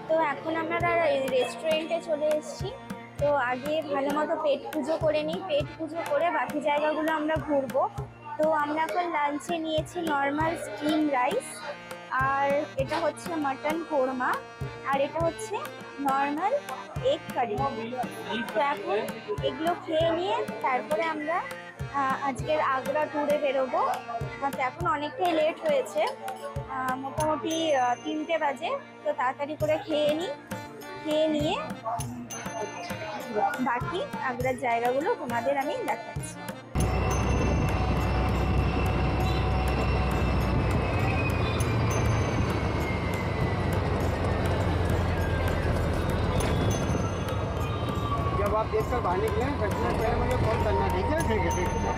তো এখন আমরা রেস্টুরেন্টে চলে এসেছি। তো আগে ভালো মতো পেট পুজো করে নিই, পেট পুজো করে বাকি জায়গাগুলো আমরা ঘুরবো। তো আমরা এখন লাঞ্চে নিয়েছি নর্মাল স্টিম রাইস, আর এটা হচ্ছে মাটন কোরমা, আর এটা হচ্ছে নর্মাল এগ কারি। তো এখন এগুলো খেয়ে নিয়ে তারপরে আমরা আজকের আগ্রা ট্যুরে বেরোবো। তো এখন অনেকটাই লেট হয়েছে, মোটামুটি 3টে বাজে। তো তাড়াতাড়ি করে খেয়ে নিয়ে বাকি আগ্রার জায়গাগুলো তোমাদের আমি দেখাচ্ছি। जब आप देखकर बाहर निकले 10 मिनट पहले मुझे कॉल करना, ठीक है? ठीक है, ठीक है।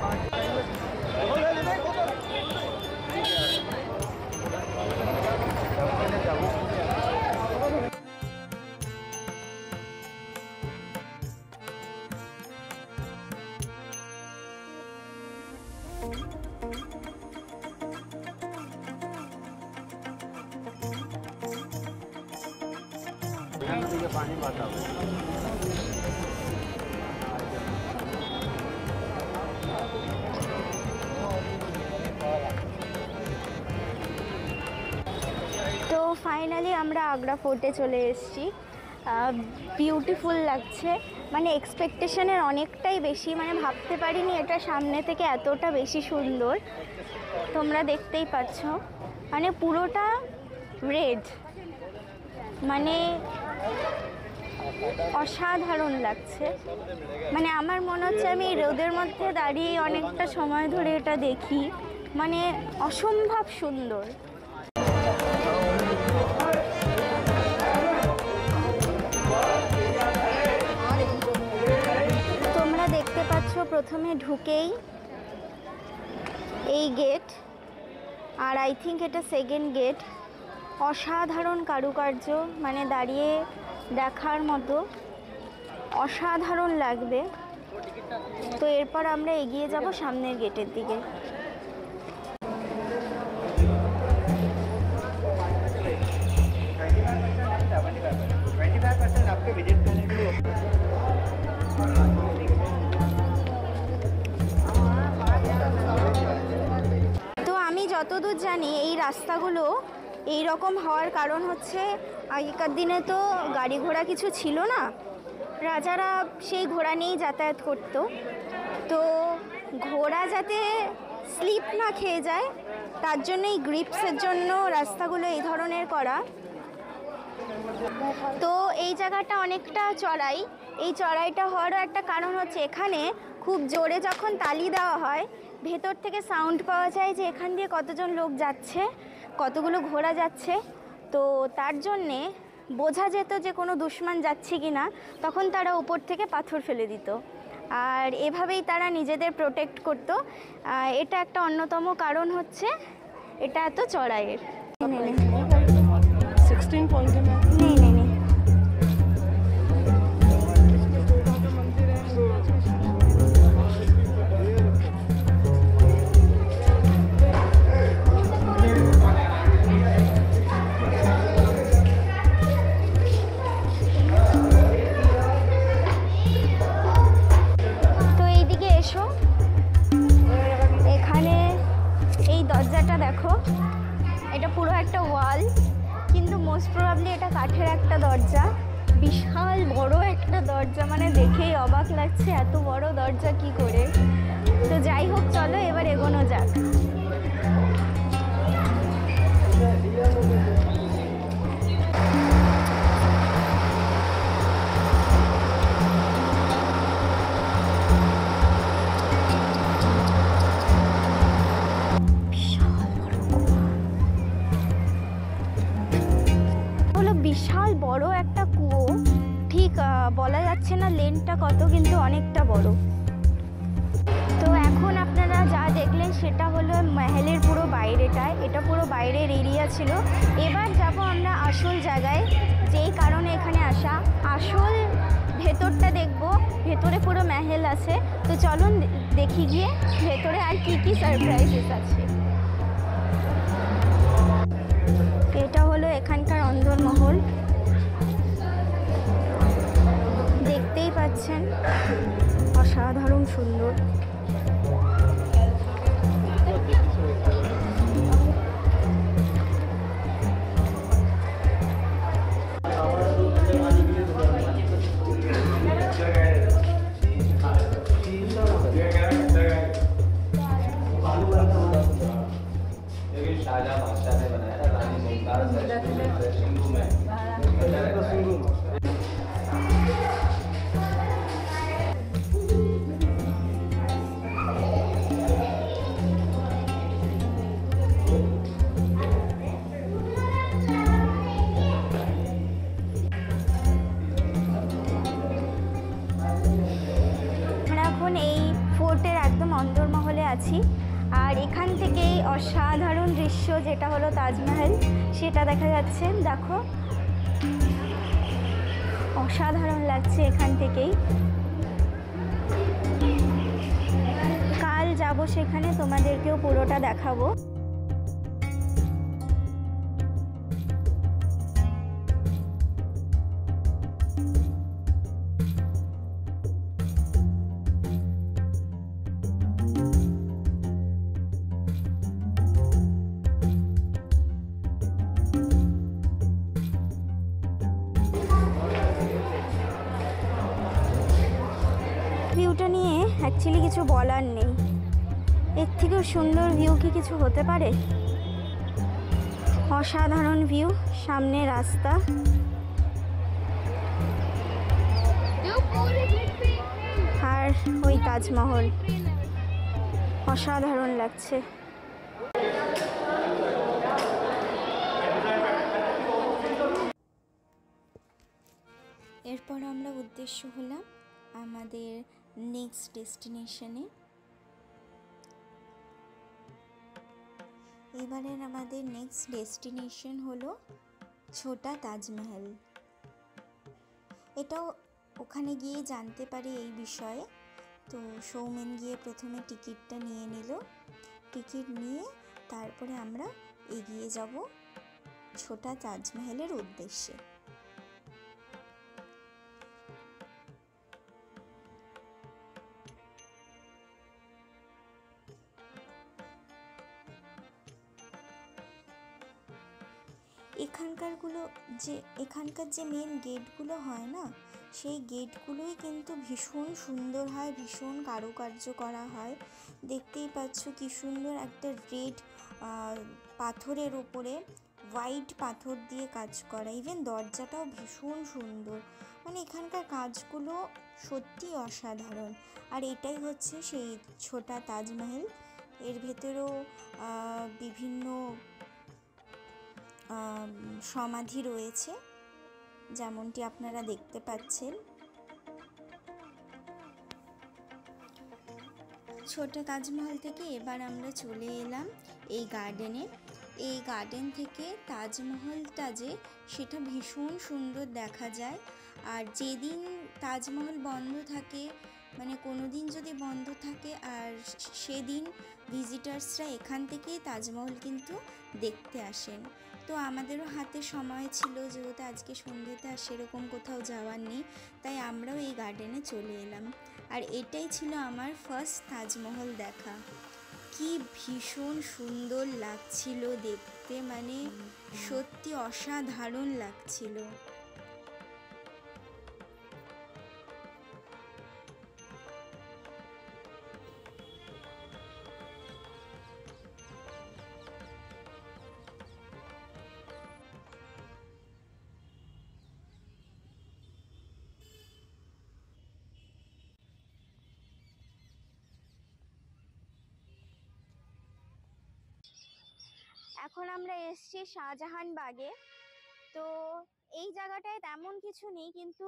पानी बाता তো ফাইনালি আমরা আগ্রা ফোর্টে চলে এসেছি। বিউটিফুল লাগছে, মানে এক্সপেকটেশনের অনেকটাই বেশি, মানে ভাবতে পারিনি এটা সামনে থেকে এতটা বেশি সুন্দর। তোমরা দেখতেই পাচ্ছ, মানে পুরোটা রেড, মানে অসাধারণ লাগছে। মানে আমার মনে হচ্ছে আমি রোদের মধ্যে দাঁড়িয়ে অনেকটা সময় ধরে এটা দেখি, মানে অসম্ভব সুন্দর। তোমরা দেখতে পাচ্ছ প্রথমে ঢুকেই এই গেট, আর আই থিঙ্ক এটা সেকেন্ড গেট। অসাধারণ কারুকার্য, মানে দাঁড়িয়ে দেখার মতো, অসাধারণ লাগবে। তো এরপর আমরা এগিয়ে যাব সামনের গেটের দিকে। তো আমি যতদূর জানি এই রাস্তাগুলো এই রকম হওয়ার কারণ হচ্ছে আগেকার দিনে তো গাড়ি ঘোড়া কিছু ছিল না, রাজারা সেই ঘোড়া নিয়েই যাতায়াত করত। তো ঘোড়া যাতে স্লিপ না খেয়ে যায় তার জন্য এই গ্রিপসের জন্য রাস্তাগুলো এই ধরনের করা। তো এই জায়গাটা অনেকটা চড়াই, এই চড়াইটা হওয়ারও একটা কারণ হচ্ছে এখানে খুব জোরে যখন তালি দেওয়া হয় ভেতর থেকে সাউন্ড পাওয়া যায় যে এখান দিয়ে কতজন লোক যাচ্ছে, কতগুলো ঘোড়া যাচ্ছে। তো তার জন্যে বোঝা যেত যে কোনো দুশমান যাচ্ছে কি না, তখন তারা উপর থেকে পাথর ফেলে দিত, আর এভাবেই তারা নিজেদের প্রোটেক্ট করতো। এটা একটা অন্যতম কারণ হচ্ছে এটা এত চড়াইয়ের। 16 पॉइंट है। नहीं नहीं नहीं, তো এইদিকে এসো, এখানে এই দরজাটা দেখো, এটা পুরো একটা ওয়াল, কিন্তু মোস্ট প্রবাবলি এটা কাঠের একটা দরজা। বিশাল বড় একটা দরজা, মানে দেখেই অবাক লাগছে এত বড় দরজা কি করে। তো যাই হোক, চলো এবার এগোনো যাক। বিশাল বড় একটা কুয়ো, ঠিক বলা যাচ্ছে না লেনটা কত, কিন্তু অনেকটা বড়। তো এখন আপনারা যা দেখলেন সেটা হলো মহলের পুরো বাইরেটায়, এটা পুরো বাইরের এরিয়া ছিল। এবার যাব আমরা আসল জায়গায়, যেই কারণে এখানে আসা, আসল ভেতরটা দেখব। ভেতরে পুরো মহল আছে, তো চলুন দেখি গিয়ে ভেতরে আর কি কি সারপ্রাইজেস আছে। এটা হলো এখানকার অন্দরমহল। দেখতেই পাচ্ছেন অসাধারণ সুন্দর। शाहजहां बादशाह ने बनाया ना, रानी मुमताज है सिंधु में। আমরা এখন এই ফোর্টের একদম অন্দরমহলে আছি, আর এখান থেকেই অসাধারণ দৃশ্য যেটা হলো তাজমহল সেটা দেখা যাচ্ছে। দেখো অসাধারণ লাগছে এখান থেকেই। কাল যাব সেখানে, তোমাদেরকেও পুরোটা দেখাবো। ভিউটা নিয়ে অ্যাকচুয়ালি কিছু বলার নেই, এর থেকেও সুন্দর ভিউ কি কিছু হতে পারে? অসাধারণ ভিউ, সামনে রাস্তা। আর ওই তাজমহল অসাধারণ লাগছে। এরপর আমরা উদ্দেশ্য হলাম আমাদের নেক্সট ডেস্টিনেশনে। এবারের আমাদের নেক্সট ডেস্টিনেশন হলো ছোটা তাজমহল। এটাও ওখানে গিয়ে জানতে পারি এই বিষয়ে। তো সৌমেন গিয়ে প্রথমে টিকিটটা নিয়ে নিল, টিকিট নিয়ে তারপরে আমরা এগিয়ে যাব ছোটা তাজমহলের উদ্দেশ্যে। এখানকার যে মেন গেটগুলো হয় না, সেই গেটগুলোই কিন্তু ভীষণ সুন্দর হয়, ভীষণ কারুকার্য করা হয়। দেখতেই পাচ্ছ কি সুন্দর একটা রেড পাথরের ওপরে হোয়াইট পাথর দিয়ে কাজ করা। ইভেন দরজাটাও ভীষণ সুন্দর, মানে এখানকার কাজগুলো সত্যি অসাধারণ। আর এটাই হচ্ছে সেই ছোটা তাজমহল। এর ভেতরেও বিভিন্ন সমাধি রয়েছে, যেমনটি আপনারা দেখতে পাচ্ছেন। ছোটা তাজমহল থেকে এবার আমরা চলে এলাম এই গার্ডেনে। এই গার্ডেন থেকে তাজমহলটা যে সেটা ভীষণ সুন্দর দেখা যায়। আর যেদিন তাজমহল বন্ধ থাকে, মানে কোনো দিন যদি বন্ধ থাকে, আর সেদিন ভিজিটার্সরা এখান থেকেই তাজমহল কিন্তু দেখতে আসেন। তো আমাদেরও হাতে সময় ছিল, যেহেতু আজকে সন্ধ্যেতে আর সেরকম কোথাও যাওয়ার নেই, তাই আমরাও এই গার্ডেনে চলে এলাম। আর এটাই ছিল আমার ফার্স্ট তাজমহল দেখা। কি ভীষণ সুন্দর লাগছিল দেখতে, মানে সত্যি অসাধারণ লাগছিল। এখন আমরা এসেছি শাহজাহান বাগে। তো এই জায়গাটায় তেমন কিছু নেই, কিন্তু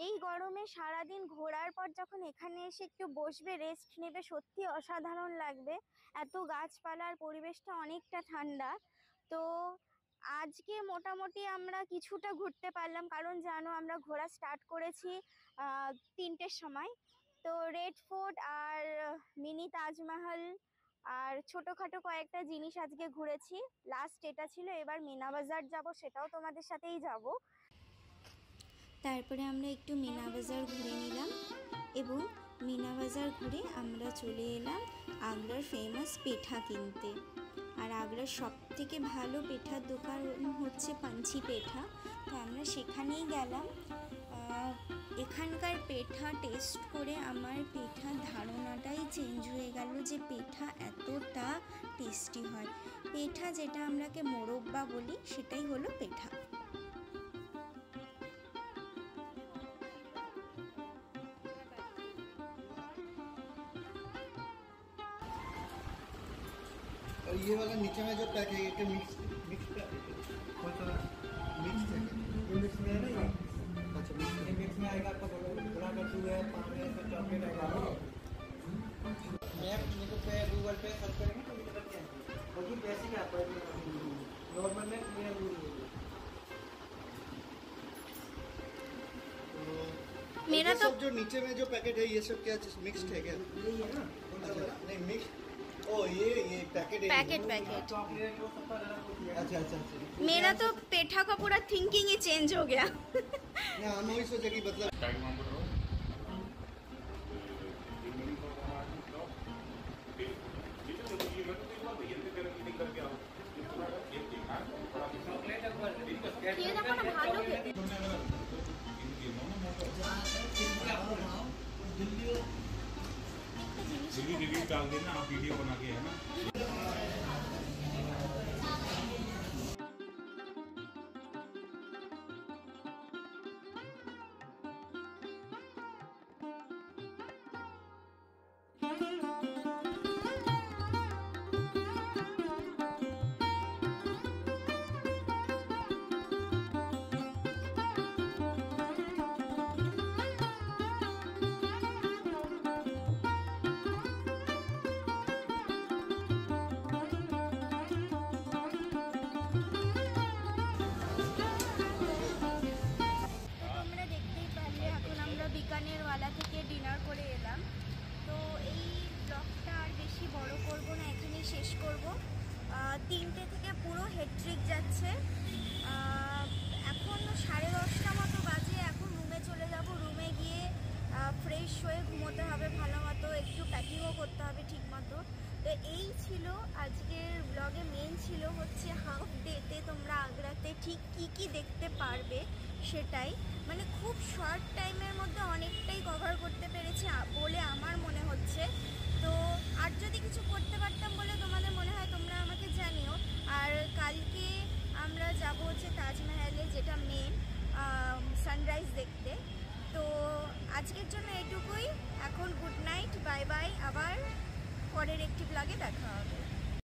এই গরমে সারাদিন ঘোরার পর যখন এখানে এসে একটু বসবে, রেস্ট নেবে, সত্যি অসাধারণ লাগবে। এত গাছপালার পরিবেশটা অনেকটা ঠান্ডা। তো আজকে মোটামুটি আমরা কিছুটা ঘুরতে পারলাম, কারণ জানো আমরা ঘোরা স্টার্ট করেছি 3টের সময়। তো রেড ফোর্ট আর মিনি তাজমহল আর ছোটোখাটো কয়েকটা জিনিস আজকে ঘুরেছি। লাস্ট এটা ছিল, এবার মিনা বাজার যাব, সেটাও তোমাদের সাথেই যাব। তারপরে আমরা একটু মিনা বাজার ঘুরে নিলাম এবং মিনা বাজার ঘুরে আমরা চলে এলাম আগ্রার ফেমাস পেঠা কিনতে। আর আগ্রার সবথেকে ভালো পেঠার দোকান হচ্ছে পাঞ্ছি পেঠা, তো আমরা সেখানেই গেলাম। এখানকার পেঠা টেস্ট করে আমার পেঠার ধারণাটাই চেঞ্জ হয়ে গেল যে পেঠা এতটা টেস্টি হয়। পেঠা যেটা আমরাকে মোরব্বা বলি সেটাই হলো পেঠা। और ये वाला नीचे में जो पैक है ये मिक्स पैक है। कौन सा मिक्स है? ये मिक्स में है ना ये? अच्छा मिक्स में आएगा आपका गुलाब जामुन है, पान है, चॉकलेट आएगा। मैं मेरे पे गूगल पे सर्च करेंगे तो मुझे बता देंगे। बाकी बेसिक है आपका नॉर्मल में मेरा मेरा तो जो नीचे में जो पैकेट है ये सब क्या मिक्स्ड है क्या? यही है ना? नहीं मिक्स। ओ ये पैकेट है। पैकेट अच्छा अच्छा अच्छा। मेरा तो पेठा का पूरा थिंकिंग ही चेंज हो गया। ना हम वही सोचे कि मतलब ये देखो ना भालो के वीडियो डाल देना आप, वीडियो बना के है ना। বিকানের ওয়ালা থেকে ডিনার করে এলাম। তো এই ব্লগটা আর বেশি বড় করব না, এখানেই শেষ করব। 3টে থেকে পুরো হেট্রিক যাচ্ছে। এখন 10:30 মতো বাজে। এখন রুমে চলে যাব। রুমে গিয়ে ফ্রেশ হয়ে ঘুমোতে হবে ভালো মতো, একটু প্যাকিংও করতে হবে ঠিক মতো। তো এই ছিল আজকের ব্লগে। মেন ছিল হচ্ছে হাফ ডেতে তোমরা আগ্রাতে ঠিক কি দেখতে পারবে সেটাই, মানে খুব শর্ট টাইমের মধ্যে অনেকটাই কভার করতে পেরেছি বলে আমার মনে হচ্ছে। তো আর যদি কিছু করতে পারতাম বলে তোমাদের মনে হয় তোমরা আমাকে জানিও। আর কালকে আমরা যাব হচ্ছে তাজমহলে, যেটা মেন সানরাইজ দেখতে। তো আজকের জন্য এটুকুই। এখন গুড নাইট, বাই বাই। আবার পরের একটি ব্লগে দেখা হবে।